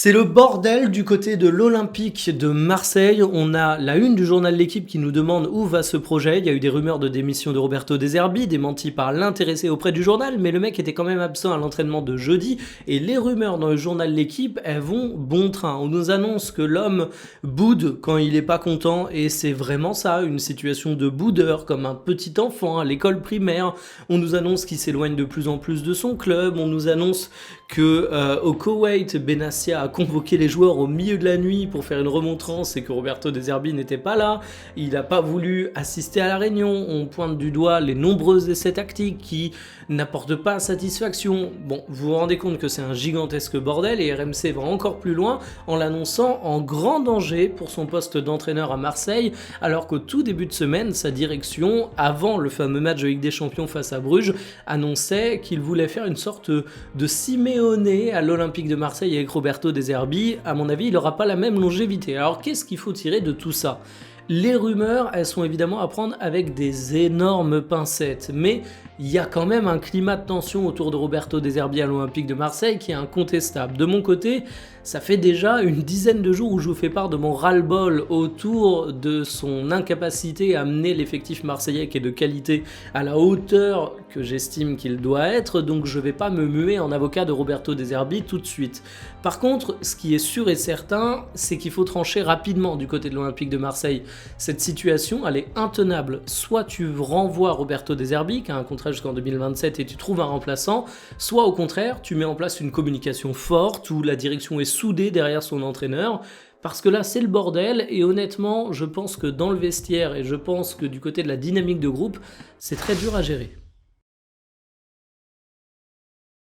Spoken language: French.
C'est le bordel du côté de l'Olympique de Marseille. On a la une du journal L'Équipe qui nous demande où va ce projet. Il y a eu des rumeurs de démission de Roberto De Zerbi, démenties par l'intéressé auprès du journal, mais le mec était quand même absent à l'entraînement de jeudi. Et les rumeurs dans le journal L'Équipe, elles vont bon train. On nous annonce que l'homme boude quand il est pas content, et c'est vraiment ça, une situation de boudeur, comme un petit enfant à l'école primaire. On nous annonce qu'il s'éloigne de plus en plus de son club. On nous annonce que au Koweït, Benassia a convoqué les joueurs au milieu de la nuit pour faire une remontrance et que Roberto De Zerbi n'était pas là. Il n'a pas voulu assister à la réunion. On pointe du doigt les nombreux essais tactiques qui n'apportent pas satisfaction. Bon, vous vous rendez compte que c'est un gigantesque bordel, et RMC va encore plus loin en l'annonçant en grand danger pour son poste d'entraîneur à Marseille, alors qu'au tout début de semaine, sa direction, avant le fameux match de Ligue des Champions face à Bruges, annonçait qu'il voulait faire une sorte de Simeone à l'Olympique de Marseille avec Roberto De Zerbi. À mon avis, il n'aura pas la même longévité. Alors qu'est-ce qu'il faut tirer de tout ça ? Les rumeurs, elles sont évidemment à prendre avec des énormes pincettes, mais il y a quand même un climat de tension autour de Roberto De Zerbi à l'Olympique de Marseille qui est incontestable. De mon côté, ça fait déjà une dizaine de jours où je vous fais part de mon ras-le-bol autour de son incapacité à amener l'effectif marseillais qui est de qualité à la hauteur que j'estime qu'il doit être, donc je ne vais pas me muer en avocat de Roberto De Zerbi tout de suite. Par contre, ce qui est sûr et certain, c'est qu'il faut trancher rapidement du côté de l'Olympique de Marseille. Cette situation, elle est intenable. Soit tu renvoies Roberto De Zerbi, qui a un contrat jusqu'en 2027, et tu trouves un remplaçant, soit au contraire, tu mets en place une communication forte où la direction est soudée derrière son entraîneur, parce que là c'est le bordel, et honnêtement je pense que dans le vestiaire, et je pense que du côté de la dynamique de groupe, c'est très dur à gérer.